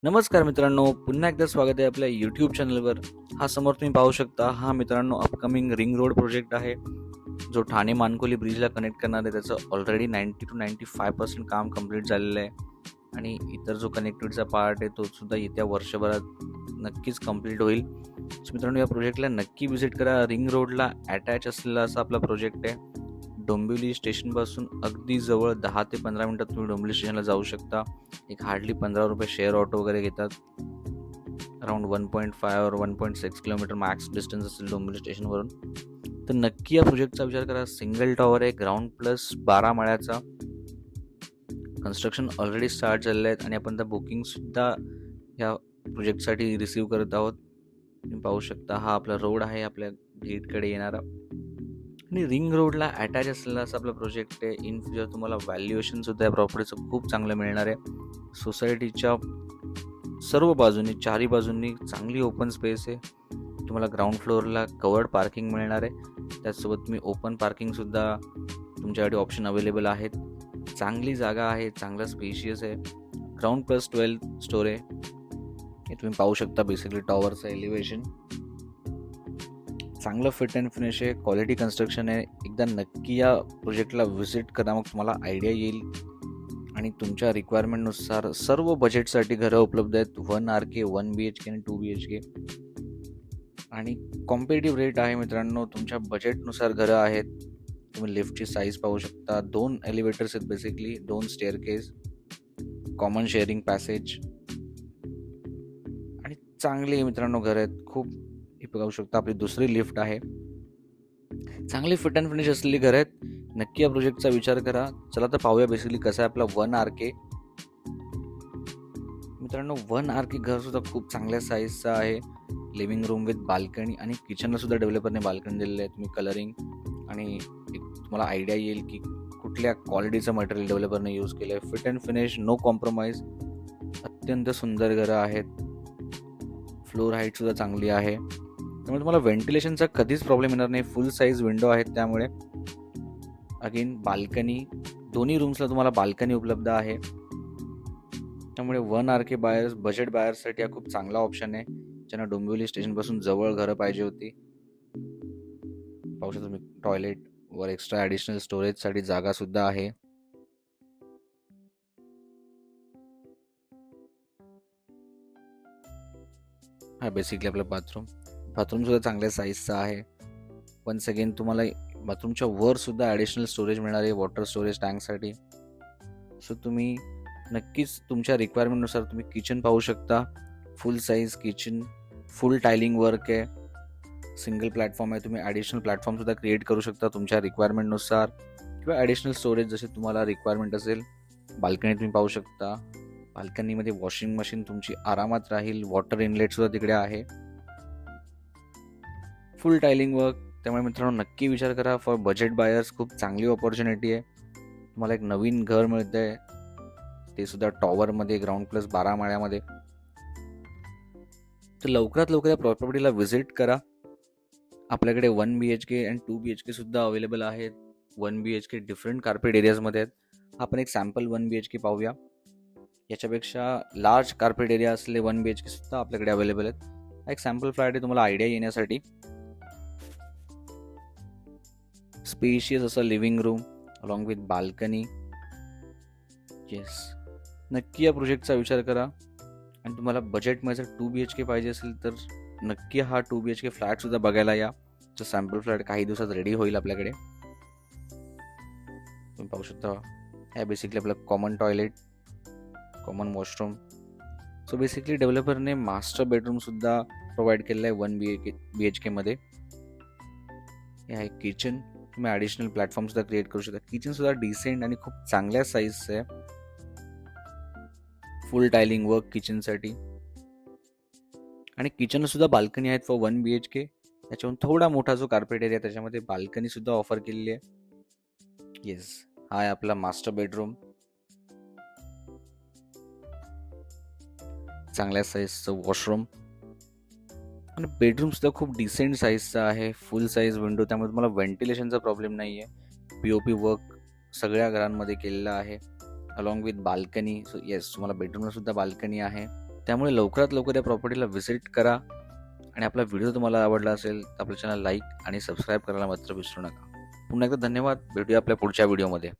नमस्कार मित्रांनो, पुन्हा एकदा स्वागत आहे आपल्या यूट्यूब चॅनलवर. हा समोर तुम्ही पाहू शकता, हा मित्रांनो अपकमिंग रिंग रोड प्रोजेक्ट आहे, जो ठाणे मानकोली ब्रिजला कनेक्ट करणार आहे. त्याचं ऑलरेडी 90 to 95% काम कंप्लीट झालेलं आहे आणि इतर जो कनेक्टिव्हिटीचा पार्ट आहे तो सुद्धा येत्या वर्षभरात नक्कीच कंप्लीट होईल. सो मित्रांनो, या प्रोजेक्टला नक्की व्हिजिट करा. रिंग रोडला अटॅच असलेला असा आपला प्रोजेक्ट आहे. डोंबिवली स्टेशनपासून अगदी जवळ 10 ते 15 मिनिटात तुम्ही डोंबिवली स्टेशनला जाऊ शकता. एक हार्डली ₹15 शेअर ऑटो वगैरे घेतात. अराउंड 1.5 और 1.6 किलोमीटर मॅक्स डिस्टन्स असेल डोंबिवली स्टेशनवरून. तर नक्की या प्रोजेक्टचा विचार करा. सिंगल टॉवर आहे, ग्राउंड प्लस 12 माळ्याचा. कन्स्ट्रक्शन ऑलरेडी स्टार्ट झालेलं आहे आणि आपण त्या बुकिंगसुद्धा या प्रोजेक्टसाठी रिसीव्ह करत आहोत. तुम्ही पाहू शकता, हा आपला रोड आहे आपल्या गेटकडे येणारा आणि रिंग रोडला अटॅच असलेला असा आपला प्रोजेक्ट आहे. इन फ्युचर तुम्हाला व्हॅल्युएशनसुद्धा या प्रॉपर्टीचं खूप चांगलं मिळणार आहे. सोसायटीच्या सर्व बाजूनी, चारही बाजूंनी चांगली ओपन स्पेस आहे. तुम्हाला ग्राउंड फ्लोअरला कवर्ड पार्किंग मिळणार आहे. त्याचसोबत तुम्ही ओपन पार्किंगसुद्धा तुमच्यासाठी ऑप्शन अवेलेबल आहेत. चांगली जागा आहे, चांगलं स्पेशियस आहे. ग्राउंड प्लस 12 स्टोर आहे. हे तुम्ही पाहू शकता बेसिकली टॉवरचं एलिव्हेशन. चांगलं फिट अँड फिनिश आहे, क्वालिटी कन्स्ट्रक्शन आहे. एकदा नक्की या प्रोजेक्टला व्हिजिट करा, मग तुम्हाला आयडिया येईल आणि तुमच्या रिक्वायरमेंटनुसार सर्व बजेटसाठी घरं उपलब्ध आहेत. 1 RK, 1 BHK आणि 2 BHK आणि कॉम्पिटिटिव्ह रेट आहे मित्रांनो. तुमच्या बजेटनुसार घरं आहेत. तुम्ही लिफ्टची साईज पाहू शकता. 2 एलिव्हेटर्स आहेत basically, 2 staircase, common sharing passage आणि चांगली मित्रांनो घरं आहेत. खूप हे बघू शकता, आपली दुसरी लिफ्ट आहे. चांगली फिट अँड फिनिश असलेली घरं आहेत. नक्की या प्रोजेक्टचा विचार करा. चला तर पाहूया बेसिकली कसं आहे आपला 1 RK. मित्रांनो, 1 RK घर सुद्धा खूप चांगल्या साईजचं आहे. लिव्हिंग रूम विथ बाल्कनी आणि किचनला सुद्धा डेव्हलपरने बाल्कनी दिलेलं आहे. तुम्ही कलरिंग आणि एक तुम्हाला आयडिया येईल की कुठल्या क्वालिटीचं मटेरियल डेव्हलपरने यूज केलं आहे. Fit and finish, no compromise. अत्यंत सुंदर घरं आहेत. फ्लोर हाईट सुद्धा चांगली आहे. त्यामुळे तुम्हाला व्हेंटिलेशनचा कधीच प्रॉब्लेम येणार नाही. फुल साईज विंडो आहेत, त्यामुळे अगेन बाल्कनी, दोन्ही रूम्सला तुम्हाला बाल्कनी उपलब्ध आहे. त्यामुळे 1 RK बायर्स, बजेट बायर्ससाठी हा खूप चांगला ऑप्शन आहे, ज्यांना डोंबिवली स्टेशनपासून जवळ घरं पाहिजे होती. पाहू शकता तुम्ही, टॉयलेट वर एक्स्ट्रा ॲडिशनल स्टोरेजसाठी जागा सुद्धा आहे. हा बेसिकली आपला बाथरूम सुद्धा चांगल्या साईजचा आहे. वन्स अगेन तुम्हाला बाथरूमच्या वर सुद्धा ॲडिशनल स्टोरेज मिळणार आहे, वॉटर स्टोरेज टँकसाठी. सो तुम्ही नक्कीच तुमच्या रिक्वायरमेंटनुसार तुम्ही किचन पाहू शकता. Full size kitchen, full tiling work आहे, सिंगल प्लॅटफॉर्म आहे. तुम्ही ॲडिशनल प्लॅटफॉर्मसुद्धा क्रिएट करू शकता तुमच्या रिक्वायरमेंटनुसार किंवा ॲडिशनल स्टोरेज जसे तुम्हाला रिक्वायरमेंट असेल. बाल्कनी तुम्ही पाहू शकता. बाल्कनीमध्ये वॉशिंग मशीन तुमची आरामात राहील. वॉटर इनलेटसुद्धा तिकडे आहे. Full tiling work. त्यामुळे मित्रांनो नक्की विचार करा. फॉर बजेट बायर्स खूप चांगली ऑपॉर्च्युनिटी आहे. तुम्हाला एक नवीन घर मिळतं आहे, ते सुद्धा टॉवरमध्ये, ग्राउंड प्लस 12 माळ्यामध्ये. तर लवकरात लवकर या प्रॉपर्टीला व्हिजिट करा. आपल्याकडे 1 BHK आणि 2 BHK सुद्धा अवेलेबल आहेत. 1 BHK डिफरंट कार्पेट एरियाजमध्ये आहेत. आपण एक सॅम्पल 1 BHK पाहूया. याच्यापेक्षा लार्ज कार्पेट एरिया असलेले 1 BHK सुद्धा आपल्याकडे अवेलेबल आहेत. हा एक सॅम्पल फ्लॅट आहे तुम्हाला आयडिया येण्यासाठी. स्पेशियस असं living room along with balcony. Yes, नक्की या प्रोजेक्टचा विचार करा. आणि तुम्हाला बजेटमध्ये जर 2 BHK पाहिजे असेल तर नक्की हा 2 BHK फ्लॅटसुद्धा बघायला या. जो सॅम्पल फ्लॅट काही दिवसात रेडी होईल आपल्याकडे. तुम्ही पाहू शकता, ह्या बेसिकली आपलं common toilet, common washroom. So basically डेव्हलपरने मास्टर बेडरूमसुद्धा प्रोव्हाइड केलेलं आहे 1 BHK मध्ये. हे आहे किचन. तुम्ही ॲडिशनल प्लॅटफॉर्मसुद्धा क्रिएट करू शकता. किचनसुद्धा डिसेंट आणि खूप चांगल्या साईजचं आहे. फुल टायलिंग वर्क किचनसाठी आणि किचन सुद्धा बाल्कनी आहेत फॉर 1 BHK. त्याच्याहून थोडा मोठा जो कार्पेट एरिया त्याच्यामध्ये बाल्कनी सुद्धा ऑफर केलेली आहे. येस, हा आहे आपला मास्टर बेडरूम. चांगल्या साईजचं वॉशरूम. आणि बेडरूमसुद्धा खूप डिसेंट साईजचा आहे. फुल साईज विंडो, त्यामुळे तुम्हाला व्हेंटिलेशनचा प्रॉब्लेम नाही आहे. पी-ओ-पी वर्क सगळ्या घरांमध्ये केलेलं आहे. Along with balcony. So yes, तुम्हाला बेडरूमलासुद्धा बाल्कनी आहे. त्यामुळे लवकरात लवकर या प्रॉपर्टीला व्हिजिट करा. आणि आपला व्हिडिओ तुम्हाला आवडला असेल तर आपल्या चॅनल लाईक आणि सबस्क्राईब करायला मात्र विसरू नका. पुन्हा एकदा धन्यवाद. भेटूया आपल्या पुढच्या व्हिडिओमध्ये.